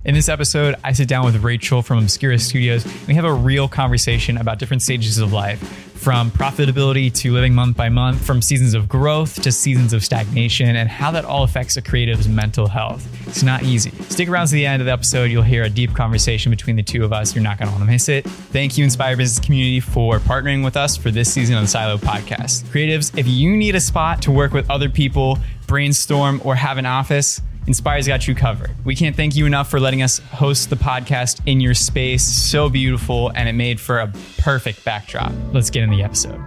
In this episode, I sit down with Rachel from Obscura Studios. We have a real conversation about different stages of life, from profitability to living month by month, from seasons of growth to seasons of stagnation, and how that all affects a creative's mental health. It's not easy. Stick around to the end of the episode. You'll hear a deep conversation between the two of us. You're not going to want to miss it. Thank you, Inspire Business Community, for partnering with us for this season of the Silo Podcast. Creatives, if you need a spot to work with other people, brainstorm, or have an office, Inspire's got you covered. We can't thank you enough for letting us host the podcast in your space. So beautiful, and it made for a perfect backdrop. Let's get in the episode.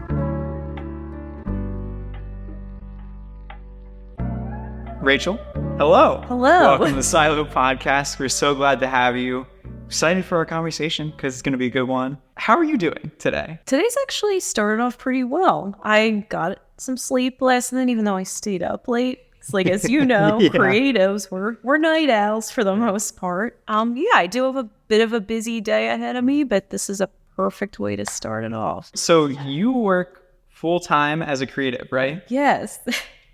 Rachel, hello. Hello. Welcome to the Silo Podcast. We're so glad to have you. Excited for our conversation because it's going to be a good one. How are you doing today? Today's actually started off pretty well. I got some sleep last night, even though I stayed up late. Like, as you know, yeah. Creatives, we're night owls for the most part. I do have a bit of a busy day ahead of me, but this is a perfect way to start it off. So you work full time as a creative, right? Yes.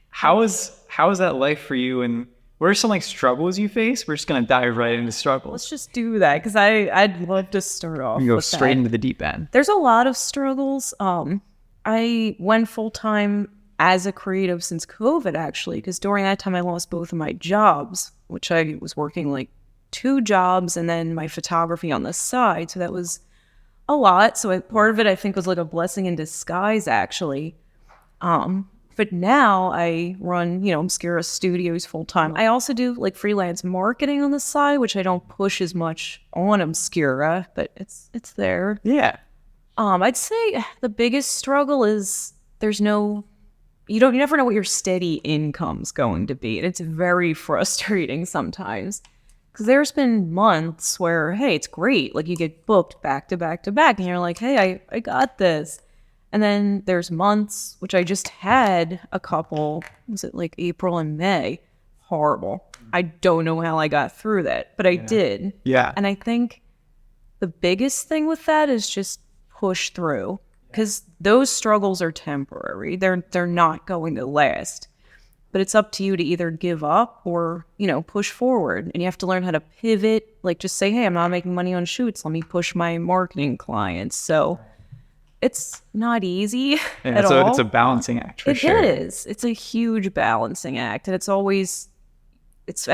How is that life for you, and what are some struggles you face? We're just gonna dive right into struggles. Let's just do that because I'd love to start off. You go with straight that. into the deep end. There's a lot of struggles. I went full time as a creative since COVID, actually, because during that time I lost both of my jobs, which I was working 2 jobs and then my photography on the side. So that was a lot. So part of it I think was a blessing in disguise, actually. But now I run, Obscura Studios full time. I also do freelance marketing on the side, which I don't push as much on Obscura, but it's there. Yeah. I'd say the biggest struggle is you never know what your steady income's going to be. And it's very frustrating sometimes. Because there's been months where, hey, it's great. You get booked back to back to back. And you're like, hey, I got this. And then there's months, which I just had a couple, was it April and May? Horrible. I don't know how I got through that, but I did. Yeah. And I think the biggest thing with that is just push through. Because those struggles are temporary. They're not going to last. But it's up to you to either give up or, push forward. And you have to learn how to pivot. Just say, hey, I'm not making money on shoots. Let me push my marketing clients. So it's not easy at all. It's a balancing act for sure. It is. It's a huge balancing act. And I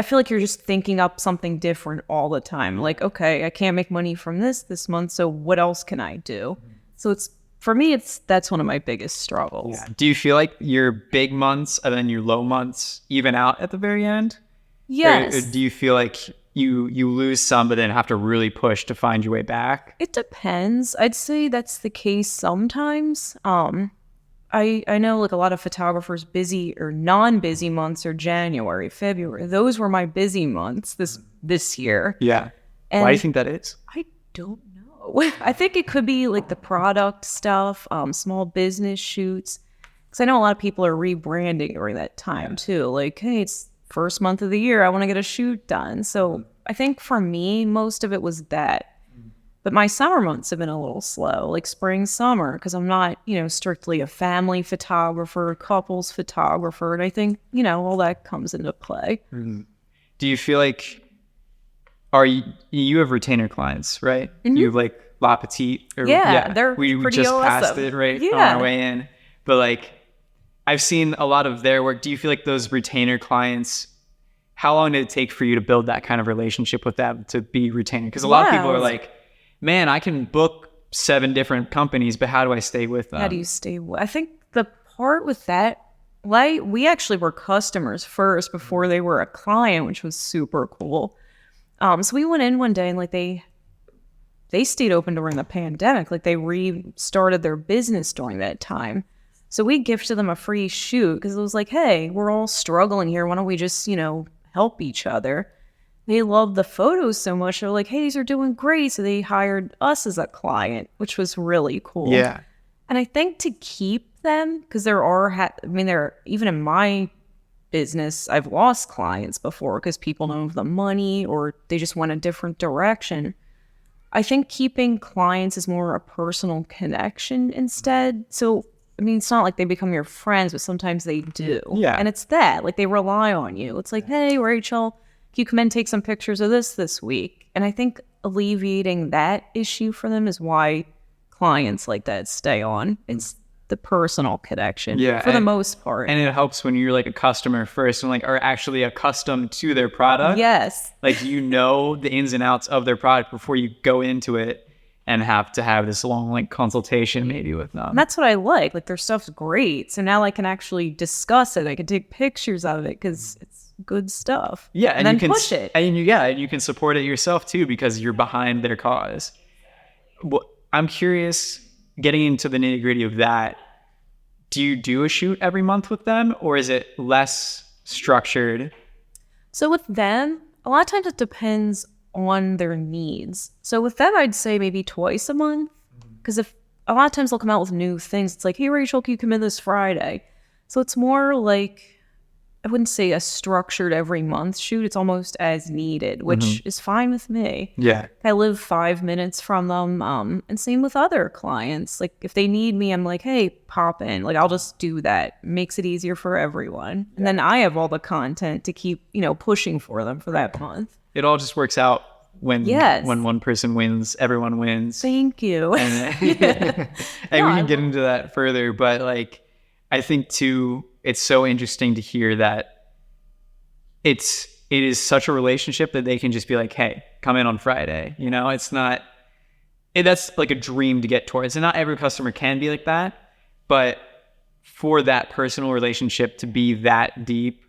feel like you're just thinking up something different all the time. Okay, I can't make money from this month. So what else can I do? So for me, that's one of my biggest struggles. Yeah. Do you feel like your big months and then your low months even out at the very end? Yes. Or do you feel like you lose some but then have to really push to find your way back? It depends. I'd say that's the case sometimes. I know a lot of photographers busy or non-busy months are January, February. Those were my busy months this year. Yeah. And why do you think that is? I don't know. I think it could be the product stuff, small business shoots. Because I know a lot of people are rebranding during that time too. Hey, it's first month of the year. I want to get a shoot done. So I think for me, most of it was that. But my summer months have been a little slow, spring, summer, because I'm not, strictly a family photographer, couples photographer. And I think, all that comes into play. Mm-hmm. Do you feel like... you have retainer clients, right? Mm-hmm. You have La Petite. They're we pretty just awesome. passed it on our way in. But I've seen a lot of their work. Do you feel like those retainer clients, how long did it take for you to build that kind of relationship with them to be retainer? Because a lot of people are man, I can book 7 different companies, but how do I stay with them? How do you stay with? I think the part with that, we actually were customers first before they were a client, which was super cool. So we went in one day and they stayed open during the pandemic. They restarted their business during that time. So we gifted them a free shoot because it was hey, we're all struggling here. Why don't we just, help each other? They loved the photos so much. They're hey, these are doing great. So they hired us as a client, which was really cool. Yeah. And I think to keep them, because there are even in my business, I've lost clients before because people don't have the money or they just went a different direction. I think keeping clients is more a personal connection instead. So, it's not they become your friends, but sometimes they do. Yeah. And it's that, they rely on you. It's hey, Rachel, you come in, take some pictures of this week? And I think alleviating that issue for them is why clients like that stay on. It's the personal connection for the most part. And it helps when you're like a customer first and like are actually accustomed to their product. Yes. Like, you know, the ins and outs of their product before you go into it and have to have this long like consultation maybe with them. And that's what I like. Like, their stuff's great. So now I can actually discuss it. I can take pictures of it because it's good stuff. Yeah. And then you can push it. And you can support it yourself too because you're behind their cause. Well, I'm curious, getting into the nitty-gritty of that, do you do a shoot every month with them or is it less structured? So with them, a lot of times it depends on their needs. So with them, I'd say maybe twice a month. Because if a lot of times they'll come out with new things. It's like, hey, Rachel, can you come in this Friday? So it's more like, I wouldn't say a structured every month shoot. It's almost as needed, which is fine with me. Yeah. I live 5 minutes from them. And same with other clients. Like, if they need me, I'm like, hey, pop in. Like, I'll just do that. Makes it easier for everyone. And then I have all the content to keep, pushing for them for that month. It all just works out when one person wins, everyone wins. Thank you. And we can get into that further, but like, I think too, it's so interesting to hear that it is such a relationship that they can just be like, hey, come in on Friday. It's not, that's like a dream to get towards. And not every customer can be like that, but for that personal relationship to be that deep,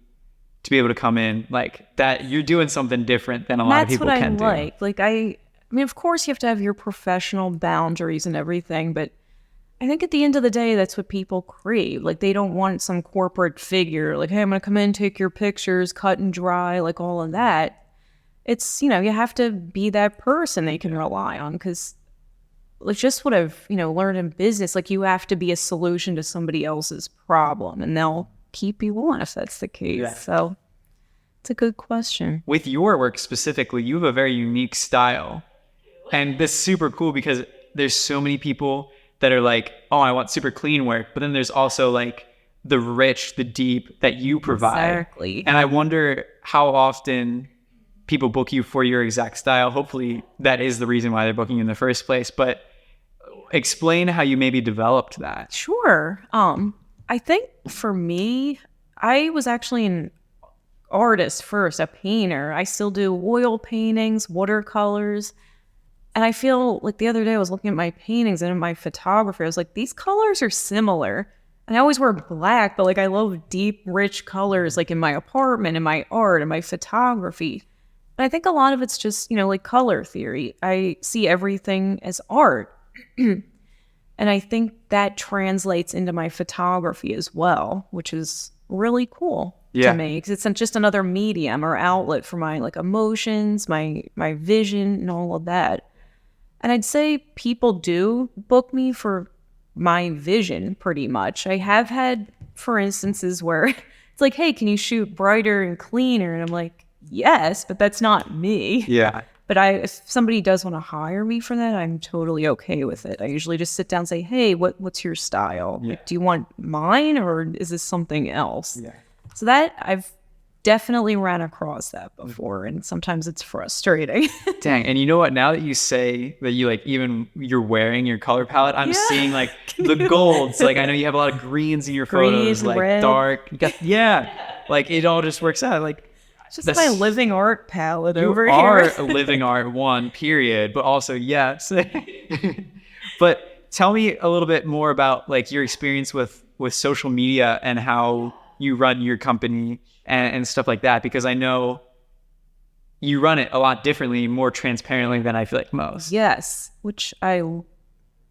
to be able to come in like that, you're doing something different than a lot of people can do. That's what I like. Like, I mean, of course you have to have your professional boundaries and everything, but I think at the end of the day, that's what people crave. Like, they don't want some corporate figure. Like, hey, I'm going to come in, take your pictures, cut and dry, like all of that. It's, you have to be that person they can rely on because like just what I've, learned in business, like you have to be a solution to somebody else's problem and they'll keep you on if that's the case. Yeah. So it's a good question. With your work specifically, you have a very unique style. And this is super cool because there's so many people that are like, oh, I want super clean work. But then there's also like the rich, the deep that you provide. Exactly. And I wonder how often people book you for your exact style. Hopefully that is the reason why they're booking you in the first place. But explain how you maybe developed that. Sure. I think for me, I was actually an artist first, a painter. I still do oil paintings, watercolors. And I feel like the other day I was looking at my paintings and in my photography, I was like, these colors are similar. And I always wear black, but like I love deep, rich colors, like in my apartment, in my art, in my photography. And I think a lot of it's just, like color theory. I see everything as art. And I think that translates into my photography as well, which is really cool to me because it's just another medium or outlet for my like emotions, my vision and all of that. And I'd say people do book me for my vision pretty much. I have had, for instances where it's like, hey, can you shoot brighter and cleaner? And I'm like, yes, but that's not me. Yeah. But if somebody does want to hire me for that, I'm totally okay with it. I usually just sit down and say, hey, what's your style? Yeah. Like, do you want mine or is this something else? Yeah. So that I've definitely ran across that before, and sometimes it's frustrating. Dang. And you know what? Now that you say that you like even you're wearing your color palette, I'm seeing like the golds. Like I know you have a lot of greens in your photos, like red. Dark. You got, like it all just works out. Like it's just my living art palette over here. You are a living art, one, period. But also, yes. But tell me a little bit more about like your experience with social media and how you run your company and stuff like that, because I know you run it a lot differently, more transparently than I feel like most. Yes, which I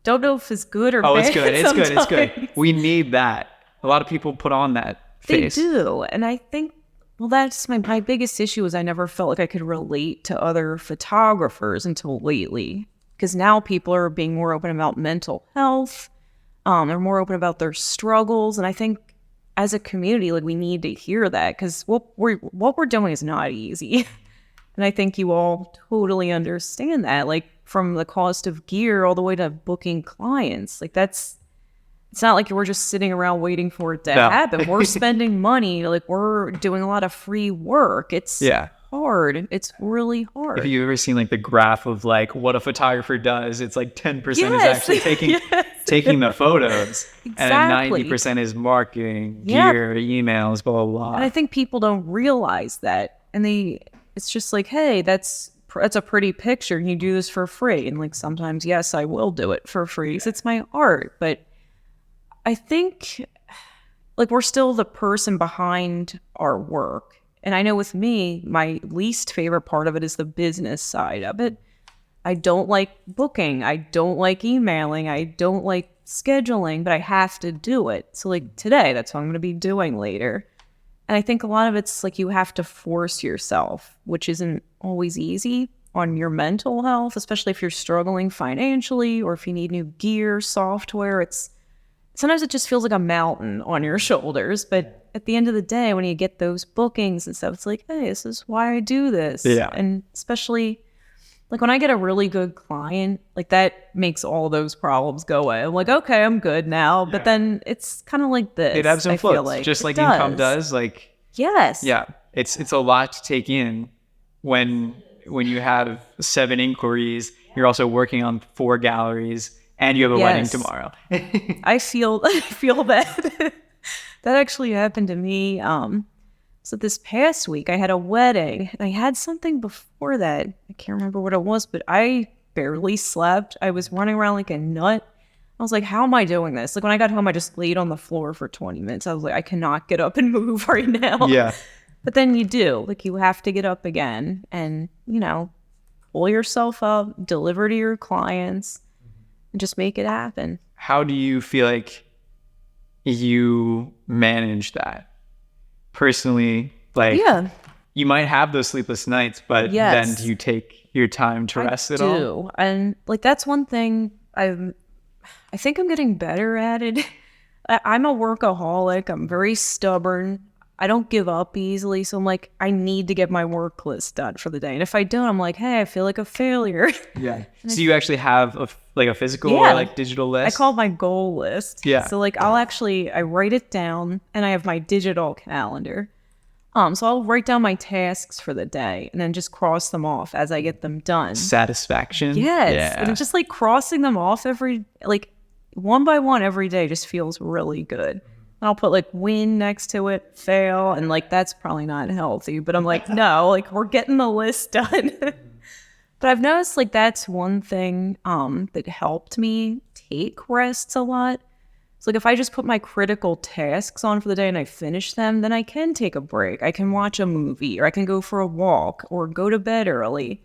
don't know if it's good or bad. Oh, it's good. It's good. We need that. A lot of people put on that face. They do. And I think, well, that's my biggest issue is I never felt like I could relate to other photographers until lately. Because now people are being more open about mental health. They're more open about their struggles. And I think as a community, like we need to hear that because what we're doing is not easy. And I think you all totally understand that, like from the cost of gear all the way to booking clients. Like it's not like we're just sitting around waiting for it to happen. We're spending money. Like we're doing a lot of free work. It's hard. It's really hard. If you've ever seen like the graph of like what a photographer does, it's like 10% is actually taking the photos, and then 90% is marketing, gear, emails, blah, blah, blah. And I think people don't realize that. And it's just like, hey, that's a pretty picture. You do this for free. And like, sometimes, yes, I will do it for free because it's my art. But I think like we're still the person behind our work. And I know with me, my least favorite part of it is the business side of it. I don't like booking. I don't like emailing. I don't like scheduling, but I have to do it. So like today, that's what I'm going to be doing later. And I think a lot of it's like you have to force yourself, which isn't always easy on your mental health, especially if you're struggling financially or if you need new gear, software. Sometimes it just feels like a mountain on your shoulders. But at the end of the day, when you get those bookings and stuff, it's like, hey, this is why I do this. Yeah. And especially like when I get a really good client, like that makes all those problems go away. I'm like, okay, I'm good now. But then it's kind of like this. It ebbs and flows, like. just like income does. Like, yes. Yeah. It's a lot to take in when you have 7 inquiries, you're also working on 4 galleries, and you have a wedding tomorrow. I feel that. That actually happened to me. So this past week I had a wedding, and I had something before that. I can't remember what it was, but I barely slept. I was running around like a nut. I was like, how am I doing this? Like when I got home, I just laid on the floor for 20 minutes. I was like, I cannot get up and move right now. Yeah. But then you do. Like you have to get up again and, pull yourself up, deliver to your clients, and just make it happen. How do you feel like you manage that personally? Like, you might have those sleepless nights, but then do you take your time to rest at all? I do. And like, that's one thing I think I'm getting better at it. I'm a workaholic. I'm very stubborn. I don't give up easily. So I'm like, I need to get my work list done for the day. And if I don't, I'm like, hey, I feel like a failure. Yeah. So you actually have a physical or like digital list? I call it my goal list. Yeah. So like I write it down, and I have my digital calendar. So I'll write down my tasks for the day and then just cross them off as I get them done. Satisfaction. Yes. Yeah. And it's just like crossing them off one by one every day just feels really good. I'll put like win next to it, fail, and like that's probably not healthy, but I'm like, no, like we're getting the list done. But I've noticed like that's one thing that helped me take rests a lot. So like if I just put my critical tasks on for the day and I finish them, then I can take a break. I can watch a movie, or I can go for a walk, or go to bed early.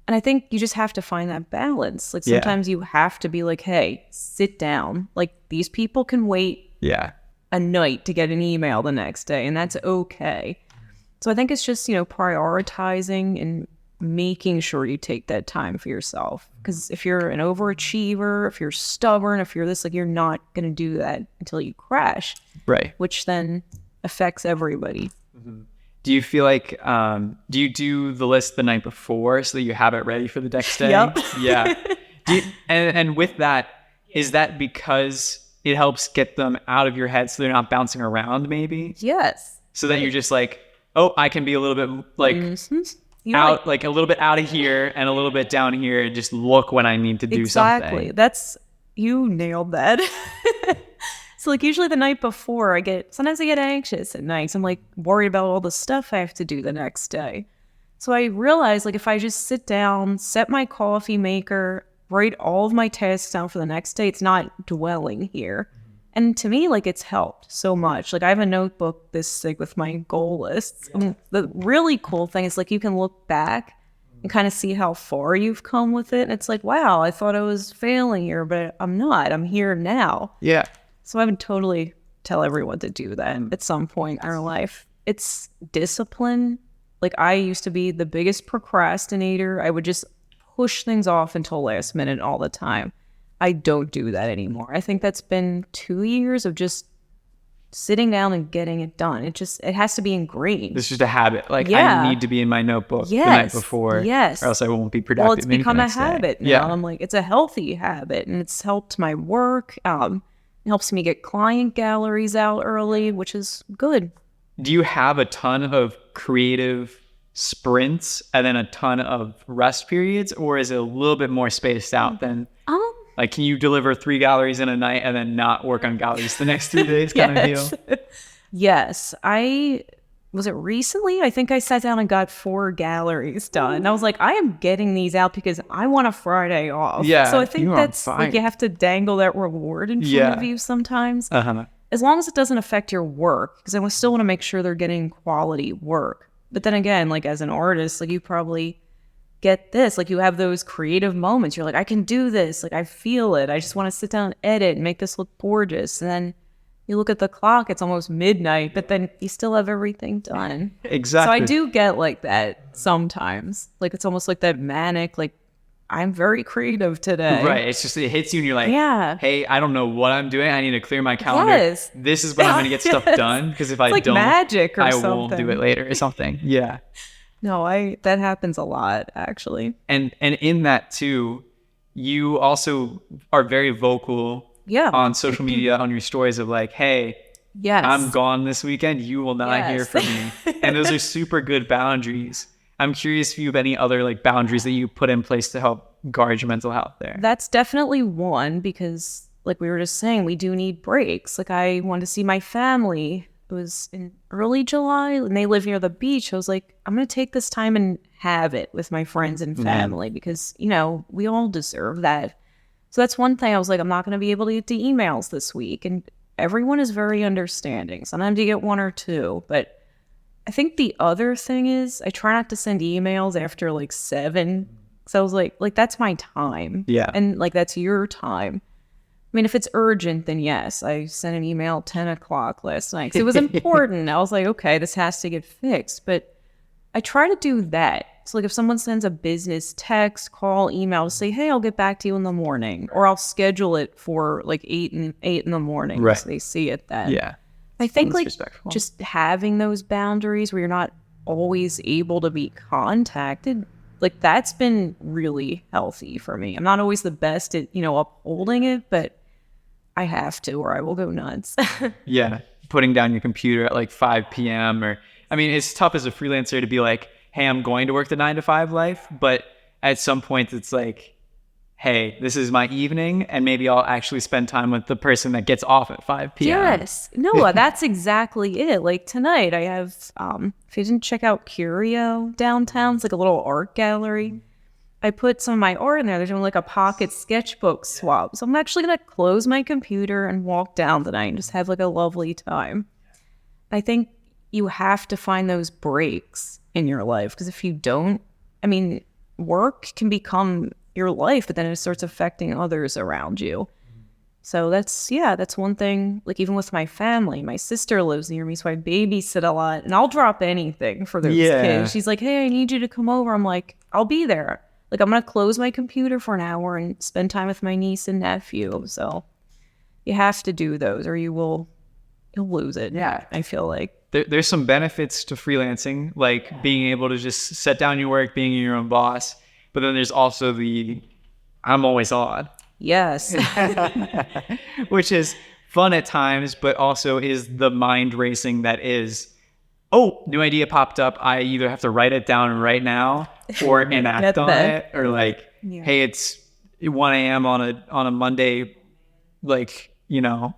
And I think you just have to find that balance. Like sometimes you have to be like, hey, sit down. Like these people can wait. Yeah. A night to get an email the next day, and that's okay. So I think it's just, prioritizing and making sure you take that time for yourself. Because if you're an overachiever, if you're stubborn, if you're this, like you're not going to do that until you crash. Right. Which then affects everybody. Mm-hmm. Do you feel like, do you do the list the night before so that you have it ready for the next day? Yep. Yeah. And with that, is that because it helps get them out of your head so they're not bouncing around maybe? Yes. So that you're just like, oh, I can be a little bit like out, like a little bit out of here and a little bit down here, and just look when I need to do something. Exactly. You nailed that. So like usually the night before sometimes I get anxious at night. So I'm like worried about all the stuff I have to do the next day. So I realized like if I just sit down, set my coffee maker, write all of my tasks down for the next day, it's not dwelling here. And to me, like it's helped so much. Like I have a notebook this big with my goal lists. And the really cool thing is like you can look back and kind of see how far you've come with it. And it's like, wow, I thought I was failing here, but I'm not. I'm here now. Yeah. So I would totally tell everyone to do that at some point in our life. It's discipline. Like I used to be the biggest procrastinator. I would just push things off until last minute all the time. I don't do that anymore. I think that's been 2 years of just sitting down and getting it done. It has to be ingrained. It's just a habit. Like I need to be in my notebook the night before, or else I won't be productive. Well, it's become a habit now. Yeah. I'm like, it's a healthy habit, and it's helped my work. It helps me get client galleries out early, which is good. Do you have a ton of creative sprints and then a ton of rest periods, or is it a little bit more spaced out than like, can you deliver 3 galleries in a night and then not work on galleries the next 3 days kind of deal? Yes. Was it recently? I think I sat down and got 4 galleries done. And I was like, I am getting these out because I want a Friday off. Yeah. So I think that's like, you have to dangle that reward in front of you sometimes. As long as it doesn't affect your work, because I still want to make sure they're getting quality work. But then again, like as an artist, like you probably get this, like you have those creative moments. You're like, I can do this. Like I feel it. I just want to sit down and edit and make this look gorgeous. And then you look at the clock, it's almost midnight, but then you still have everything done. Exactly. So I do get like that sometimes. Like it's almost like that manic, like I'm very creative today. Right. It's just, it hits you and you're like, yeah, hey, I don't know what I'm doing. I need to clear my calendar. Yes. This is when I'm going to get stuff done. Because if I like don't, magic or I something. won't do it later or something. Yeah. No, that happens a lot actually. And in that too, you also are very vocal on social media, on your stories of like, hey, I'm gone this weekend. You will not hear from me. And those are super good boundaries. I'm curious if you have any other like boundaries that you put in place to help guard your mental health there. That's definitely one, because like we were just saying, we do need breaks. Like I wanted to see my family. It was in early July and they live near the beach. I was like, I'm going to take this time and have it with my friends and family because, you know, we all deserve that. So that's one thing. I was like, I'm not going to be able to get to emails this week. And everyone is very understanding. Sometimes you get 1 or 2. But I think the other thing is I try not to send emails after like 7. So I was like that's my time. Yeah. And like, that's your time. I mean, if it's urgent, then yes. I sent an email at 10 o'clock last night. So it was important. I was like, okay, this has to get fixed. But I try to do that. So like if someone sends a business text, call, email to say, hey, I'll get back to you in the morning, or I'll schedule it for like 8 in the morning. Right. So they see it then. Yeah. I think like just having those boundaries where you're not always able to be contacted, like that's been really healthy for me. I'm not always the best at, you know, upholding it, but I have to or I will go nuts. Yeah. Putting down your computer at like 5 p.m. or, I mean, it's tough as a freelancer to be like, hey, I'm going to work the 9 to 5 life. But at some point it's like, hey, this is my evening and maybe I'll actually spend time with the person that gets off at 5 p.m. Yes. No, that's exactly it. Like tonight I have, if you didn't check out Curio downtown, it's like a little art gallery. I put some of my art in there. They're doing like a pocket sketchbook swap. So I'm actually going to close my computer and walk down tonight and just have like a lovely time. I think you have to find those breaks in your life because if you don't, I mean, work can become your life, but then it starts affecting others around you. So that's one thing. Like even with my family, my sister lives near me, so I babysit a lot and I'll drop anything for those kids. She's like, hey, I need you to come over. I'm like, I'll be there. Like I'm going to close my computer for an hour and spend time with my niece and nephew. So you have to do those or you'll lose it. Yeah. I feel like. There's some benefits to freelancing, like being able to just set down your work, being your own boss. But then there's also I'm always on. Yes. Which is fun at times, but also is the mind racing that is, oh, new idea popped up. I either have to write it down right now or enact on it. Or like, hey, it's 1 a.m. on a Monday, like, you know,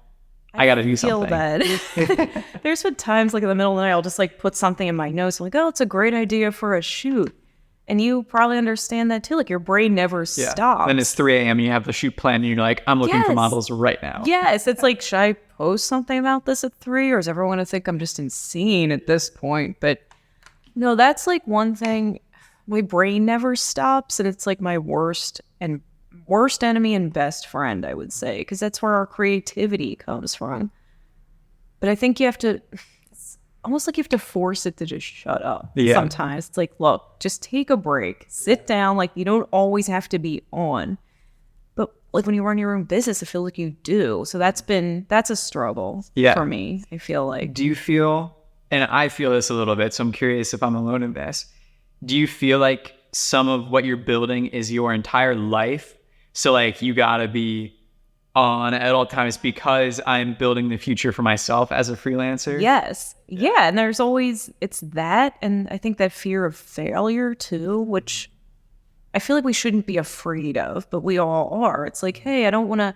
I got to do something. That. There's been times like in the middle of the night, I'll just like put something in my notes. I'm like, oh, it's a great idea for a shoot. And you probably understand that too. Like your brain never stops. Then it's 3 a.m. You have the shoot plan and you're like, I'm looking for models right now. Yes. It's like, should I post something about this at 3 or is everyone going to think I'm just insane at this point? But no, that's like one thing. My brain never stops. And it's like my worst enemy and best friend, I would say, because that's where our creativity comes from. But I think you have to, it's almost like you have to force it to just shut up. Sometimes it's like, look, just take a break, sit down. Like you don't always have to be on, but like when you run your own business, I feel like you do. So that's a struggle for me. I feel like. Do you feel, and I feel this a little bit, so I'm curious if I'm alone in this. Do you feel like some of what you're building is your entire life? So like you gotta be on at all times because I'm building the future for myself as a freelancer. Yes. Yeah. And there's always, it's that. And I think that fear of failure too, which I feel like we shouldn't be afraid of, but we all are. It's like, hey, I don't want to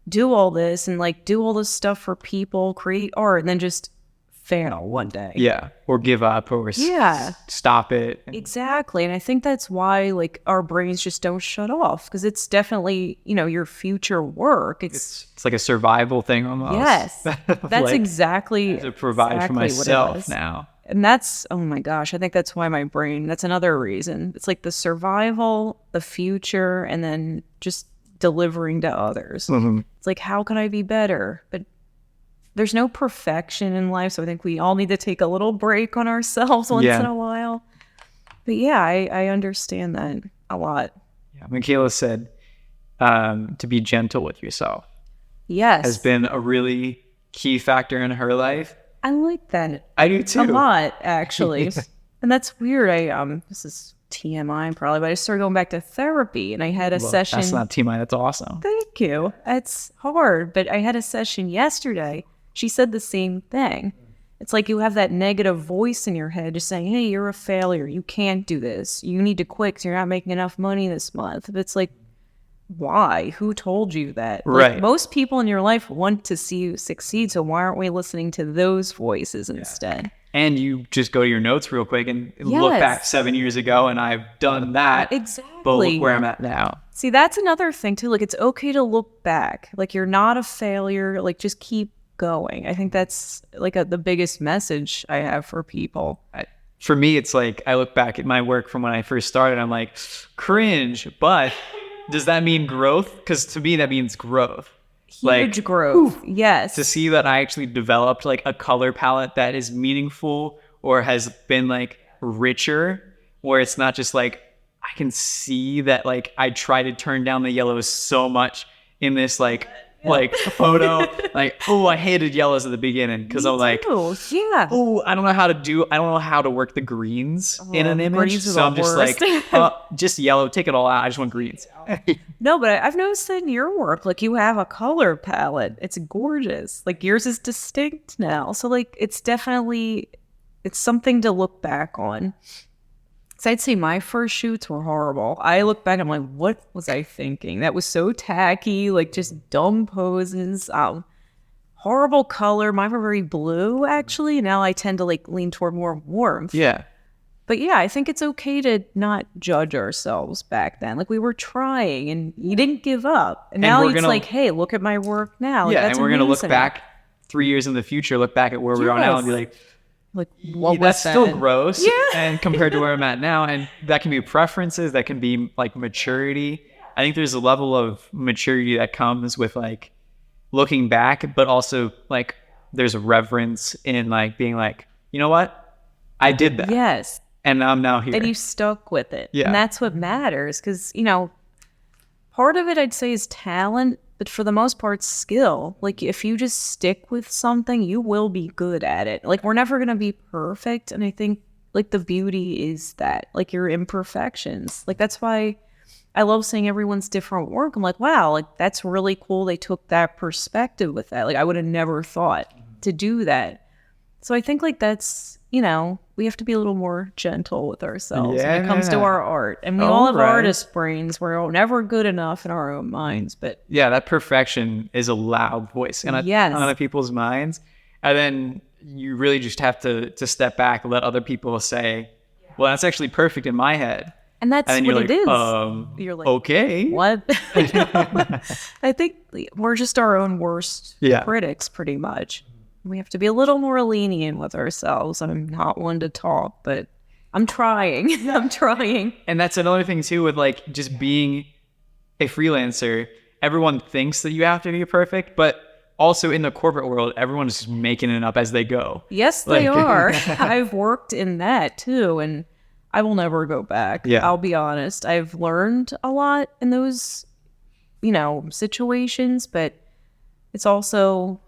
do all this and like do all this stuff for people, create art, and then just fail one day. Yeah. Or give up or stop it. Exactly. And I think that's why like our brains just don't shut off, because it's definitely, you know, your future work. It's like a survival thing almost. Yes. That's like, exactly to provide for myself now. And that's, oh my gosh, I think that's why my brain, that's another reason. It's like the survival, the future, and then just delivering to others. Mm-hmm. It's like, how can I be better? But there's no perfection in life, so I think we all need to take a little break on ourselves once in a while. But yeah, I understand that a lot. Yeah, Michaela said to be gentle with yourself. Yes. Has been a really key factor in her life. I like that. I do too. A lot, actually. And that's weird. This is TMI probably, but I started going back to therapy and I had a session. That's not TMI, that's awesome. Thank you. It's hard, but I had a session yesterday. She said the same thing. It's like you have that negative voice in your head just saying, hey, you're a failure. You can't do this. You need to quit because you're not making enough money this month. But it's like, why? Who told you that? Right. Like, most people in your life want to see you succeed, so why aren't we listening to those voices instead? And you just go to your notes real quick and look back 7 years ago, and I've done that. Exactly. But look where I'm at now. See, that's another thing too. Like, it's okay to look back. Like, you're not a failure. Like, just keep going. I think that's like the biggest message I have for people. For me, it's like I look back at my work from when I first started. I'm like, cringe, but does that mean growth? Because to me, that means growth. Huge growth. Yes. To see that I actually developed like a color palette that is meaningful or has been like richer, where it's not just like, I can see that like I try to turn down the yellows so much in this like photo. Like, oh, I hated yellows at the beginning because I'm like, oh, I don't know how to work the greens in an image. So I'm just like, just yellow, take it all out. I just want greens. No, but I've noticed that in your work, like you have a color palette. It's gorgeous. Like yours is distinct now. So like it's something to look back on. So I'd say my first shoots were horrible. I look back, I'm like, what was I thinking? That was so tacky, like just dumb poses. Horrible color. Mine were very blue, actually. Now I tend to like lean toward more warmth. Yeah. But yeah, I think it's okay to not judge ourselves back then. Like we were trying and you didn't give up. And now it's like, hey, look at my work now. Yeah, like, and we're going to look back 3 years in the future, look back at where we are now and be like, what that's was still that? gross. And compared to where I'm at now, and that can be preferences, that can be like maturity. I think there's a level of maturity that comes with like looking back, but also like there's a reverence in like being like, you know what, I did that. Yes. And I'm now here. And you stuck with it. Yeah. And that's what matters, because part of it I'd say is talent, but for the most part, skill. Like if you just stick with something, you will be good at it. Like we're never going to be perfect. And I think like the beauty is that like your imperfections. Like that's why I love seeing everyone's different work. I'm like, wow, like that's really cool. They took that perspective with that. Like I would have never thought to do that. So I think like that's, we have to be a little more gentle with ourselves when it comes to our art. And we all have artist brains. We're never good enough in our own minds. But yeah, that perfection is a loud voice in a ton of people's minds. And then you really just have to step back and let other people say, well, that's actually perfect in my head. And that's and what it is. You're like, okay. What? I think we're just our own worst critics, pretty much. We have to be a little more lenient with ourselves. I'm not one to talk, but I'm trying. I'm trying. And that's another thing too with like just being a freelancer. Everyone thinks that you have to be perfect, but also in the corporate world, everyone's just making it up as they go. Yes, they are. I've worked in that too, and I will never go back. Yeah. I'll be honest. I've learned a lot in those, situations, but it's also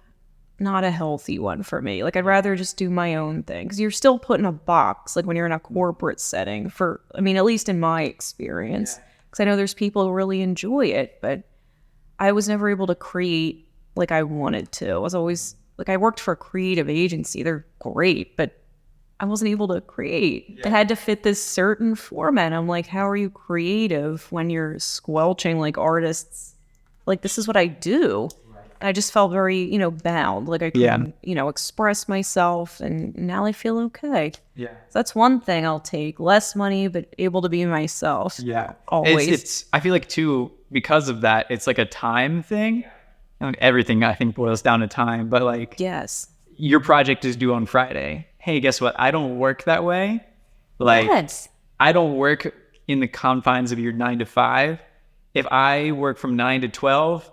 not a healthy one for me. Like I'd rather just do my own thing, because you're still put in a box, like when you're in a corporate setting at least in my experience, because I know there's people who really enjoy it, but I was never able to create like I wanted to. I was always like, I worked for a creative agency. They're great, but I wasn't able to create. They had to fit this certain format. I'm like, how are you creative when you're squelching like artists? Like, this is what I do. I just felt very, you know, bound. Like I couldn't, you know, express myself, and now I feel okay. Yeah. So that's one thing I'll take. Less money, but able to be myself. Yeah. Always. It's I feel like too, because of that, it's like a time thing. And everything I think boils down to time, but like, yes, your project is due on Friday. Hey, guess what? I don't work that way. Like, yes. I don't work in the confines of your 9 to 5. If I work from 9 to 12,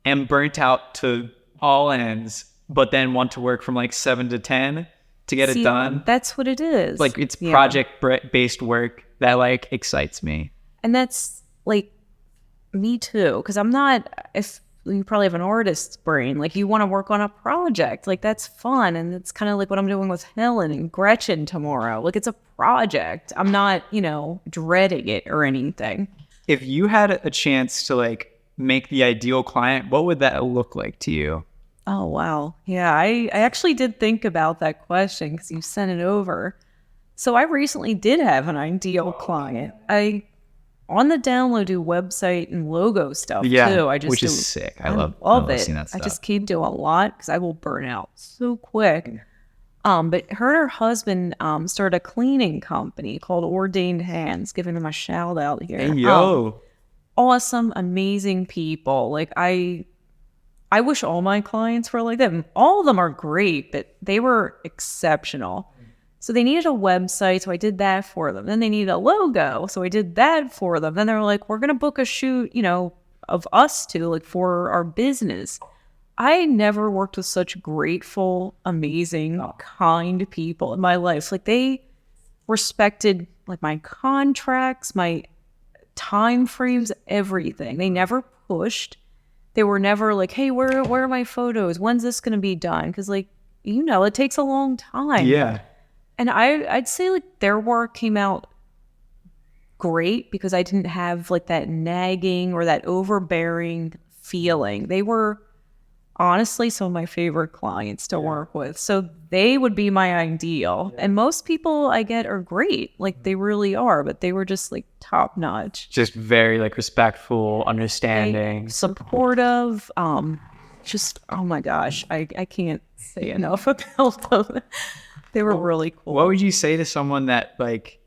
am burnt out to all ends, but then want to work from like 7 to 10 to get it done. That's what it is. Like, it's project-based work that like excites me. And that's like me too, because I'm not, if you probably have an artist's brain, like you want to work on a project, like that's fun. And it's kind of like what I'm doing with Helen and Gretchen tomorrow. Like, it's a project. I'm not, you know, dreading it or anything. If you had a chance to like make the ideal client, what would that look like to you? Oh, wow. Yeah, I actually did think about that question because you sent it over. So I recently did have an ideal client. I, on the download, do website and logo stuff too. I just which is sick. I love it. Seeing that stuff. I just can't do a lot because I will burn out so quick. But her and her husband started a cleaning company called Ordained Hands, giving them a shout out here. Hey, yo. Awesome, amazing people. Like I wish all my clients were like them. All of them are great, but they were exceptional. So they needed a website, so I did that for them. Then they needed a logo, so I did that for them. Then they were like, we're going to book a shoot, you know, of us two, like for our business. I never worked with such grateful, amazing, kind people in my life. Like, they respected like my contracts, my time frames, everything. They never pushed. They were never like, hey, where are my photos? When's this going to be done? Because, like, you know, it takes a long time. Yeah. And I'd say like their work came out great because I didn't have like that nagging or that overbearing feeling. They were honestly some of my favorite clients to work with. So they would be my ideal. And most people I get are great. Like, they really are, but they were just like top notch. Just very like respectful, understanding, supportive. Just, oh my gosh, I can't say enough about them. They were really cool. What would you say to someone that like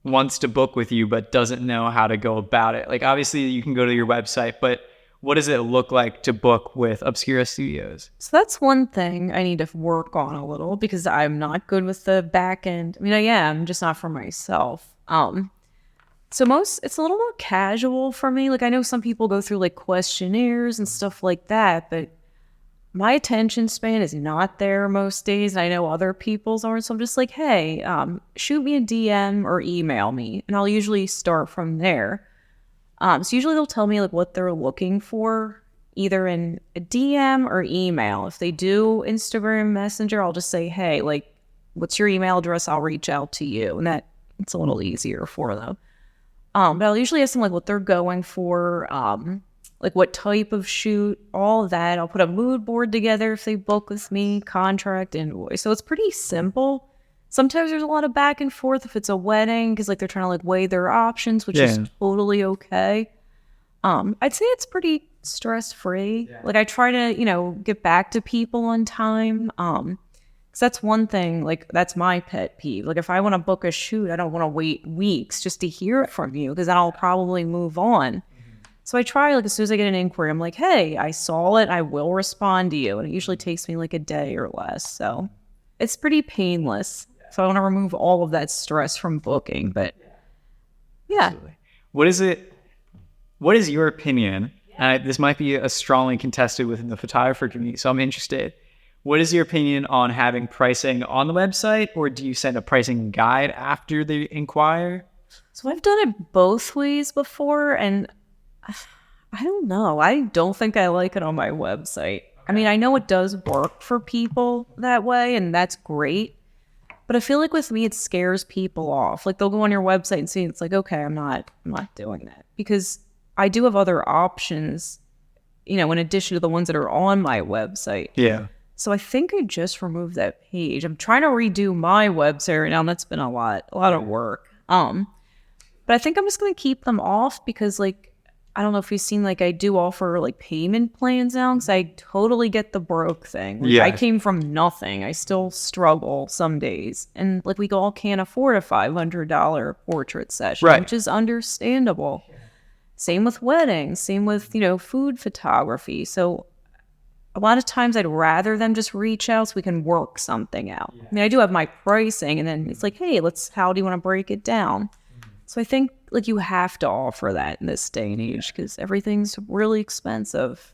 wants to book with you but doesn't know how to go about it? Like, obviously you can go to your website, but what does it look like to book with Obscura Studios? So that's one thing I need to work on a little because I'm not good with the back end. I mean, I am, just not for myself. So it's a little more casual for me. Like, I know some people go through like questionnaires and stuff like that, but my attention span is not there most days. And I know other people's aren't. So I'm just like, hey, shoot me a DM or email me. And I'll usually start from there. So usually they'll tell me like what they're looking for, either in a DM or email. If they do Instagram Messenger, I'll just say, hey, like, what's your email address? I'll reach out to you. And it's a little easier for them. But I'll usually ask them like what they're going for, like what type of shoot, all of that. I'll put a mood board together if they book with me, contract, invoice. So it's pretty simple. Sometimes there's a lot of back and forth if it's a wedding because like they're trying to like weigh their options, which is totally okay. I'd say it's pretty stress-free. Yeah. Like, I try to, you know, get back to people on time. Because that's one thing, like, that's my pet peeve. Like, if I want to book a shoot, I don't want to wait weeks just to hear it from you because then I'll probably move on. Mm-hmm. So I try, like, as soon as I get an inquiry, I'm like, hey, I saw it. I will respond to you. And it usually takes me like a day or less. So it's pretty painless. So I want to remove all of that stress from booking. But yeah. Absolutely. What is your opinion? This might be a strongly contested within the photographer community, so I'm interested. What is your opinion on having pricing on the website, or do you send a pricing guide after they inquire? So I've done it both ways before, and I don't know. I don't think I like it on my website. I mean, I know it does work for people that way, and that's great. But I feel like with me, it scares people off. Like, they'll go on your website and see, it's like, okay, I'm not doing that. Because I do have other options in addition to the ones that are on my website. Yeah. So I think I just removed that page. I'm trying to redo my website right now, and that's been a lot of work. But I think I'm just going to keep them off because, like, I don't know if you've seen, like, I do offer, like, payment plans now because I totally get the broke thing. Like, I came from nothing. I still struggle some days. And, like, we all can't afford a $500 portrait session, which is understandable. Same with weddings. Same with, food photography. So a lot of times I'd rather them just reach out so we can work something out. I mean, I do have my pricing, and then it's like, hey, how do you want to break it down? So I think, like, you have to offer that in this day and age because everything's really expensive.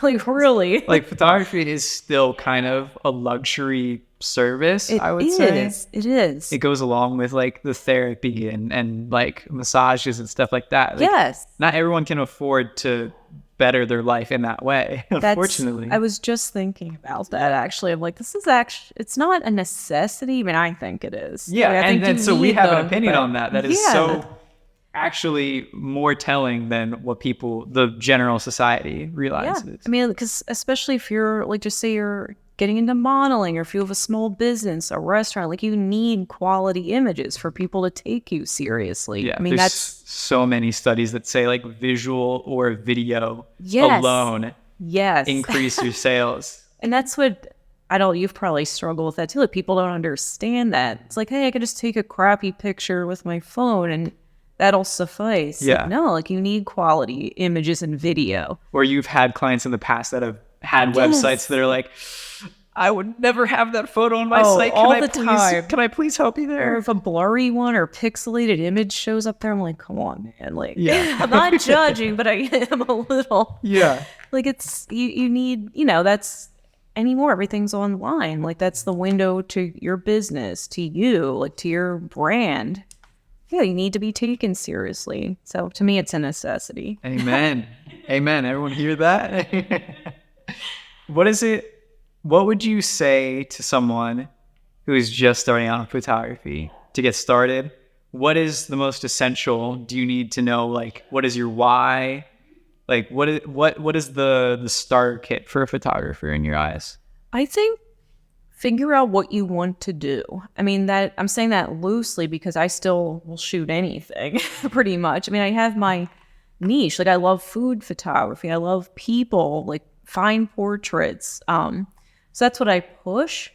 Like, really. Like, photography is still kind of a luxury service, I would say. It is. It goes along with, like, the therapy and like, massages and stuff like that. Like, yes. Not everyone can afford to better their life in that way, unfortunately. I was just thinking about that, actually. I'm like, this is actually, it's not a necessity. I mean, I think it is. Yeah, like, and so we have an opinion on that. That is yeah. so actually more telling than what the general society realizes. Yeah. I mean, because especially if you're, like, just say you're getting into modeling, or if you have a small business, a restaurant, like, you need quality images for people to take you seriously. Yeah, I mean, there's that's so many studies that say, like, visual or video alone increase your sales. And that's what you've probably struggled with that too. Like, people don't understand that. It's like, hey, I could just take a crappy picture with my phone and that'll suffice. Yeah. Like, no, like, you need quality images and video. Or you've had clients in the past that have had websites that are like, I would never have that photo on my site. Can I please help you there? Or if a blurry one or pixelated image shows up there, I'm like, come on, man. Like, I'm not judging, but I am a little. Yeah. Like, it's, you need, that's anymore. Everything's online. Like, that's the window to your business, to you, like, to your brand. Yeah, you need to be taken seriously. So to me, it's a necessity. Amen. Amen. Everyone hear that? What would you say to someone who is just starting out in photography to get started? What is the most essential? Do you need to know, like, what is your why? Like, what is the starter kit for a photographer in your eyes? I think figure out what you want to do. I mean, that I'm saying that loosely because I still will shoot anything pretty much. I mean, I have my niche. Like, I love food photography. I love people, like, fine portraits. So that's what I push,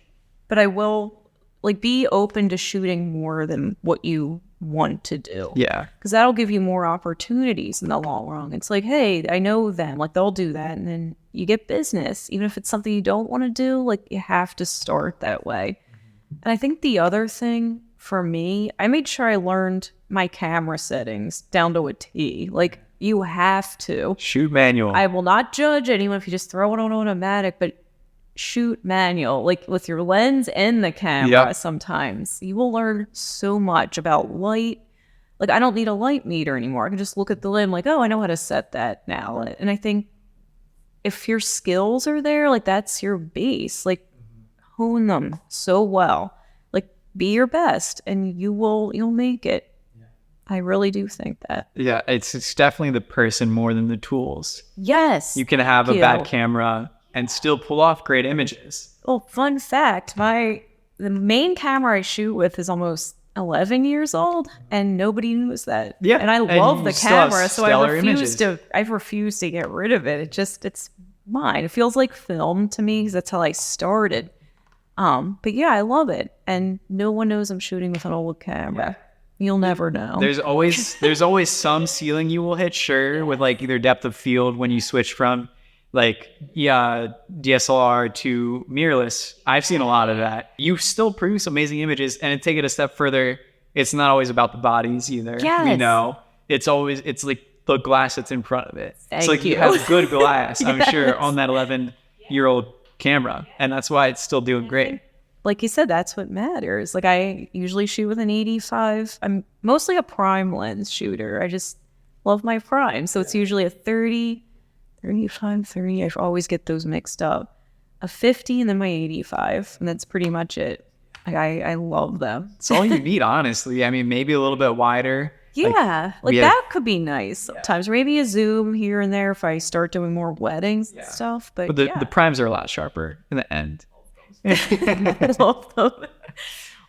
but I will, like, be open to shooting more than what you want to do. Yeah. Because that'll give you more opportunities in the long run. It's like, hey, I know them. Like, they'll do that. And then you get business. Even if it's something you don't want to do, like, you have to start that way. And I think the other thing for me, I made sure I learned my camera settings down to a T. Like, you have to. Shoot manual. I will not judge anyone if you just throw it on automatic, but shoot manual, like, with your lens and the camera. Sometimes you will learn so much about light. Like, I don't need a light meter anymore. I can just look at the lens, like, oh, I know how to set that now. And I think if your skills are there, like, that's your base. Like, hone them so well. Like, be your best and you'll make it. I really do think that. Yeah, it's definitely the person more than the tools. Yes. You can have a bad camera and still pull off great images. Well, fun fact, the main camera I shoot with is almost 11 years old, and nobody knows that. Yeah. And I love the camera, so I refuse to get rid of it. It's mine. It feels like film to me because that's how I started. But yeah, I love it. And no one knows I'm shooting with an old camera. Yeah. You'll never know. There's always some ceiling you will hit, sure, with, like, either depth of field when you switch from, like, DSLR to mirrorless. I've seen a lot of that. You still produce amazing images, and to take it a step further, it's not always about the bodies either. Yes. It's like the glass that's in front of it. Thank it's like you have good glass, I'm sure, on that 11-year-old camera, and that's why it's still doing great. Like you said, that's what matters. Like, I usually shoot with an 85. I'm mostly a prime lens shooter. I just love my prime. So it's usually a 30, 35, 30. I always get those mixed up. A 50 and then my 85. And that's pretty much it. Like, I love them. It's all you need, honestly. I mean, maybe a little bit wider. Yeah, like have- that could be nice sometimes. Maybe a Zoom here and there if I start doing more weddings and stuff. But, But the primes are a lot sharper in the end. I love them.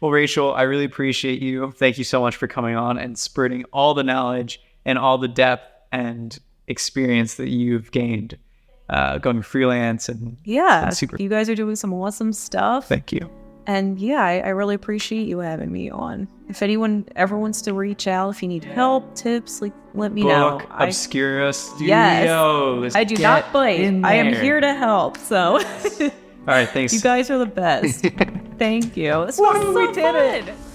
Well, Rachel, I really appreciate you. Thank you so much for coming on and spreading all the knowledge and all the depth and experience that you've gained going freelance. And Yeah, super. you guys are doing some awesome stuff. Thank you. And yeah, I really appreciate you having me on. If anyone ever wants to reach out, if you need help, tips, like let me know. Book Obscura Studios. Yes, I do not bite. I am here to help. So, All right, thanks. you guys are the best. Thank you. This was so fun.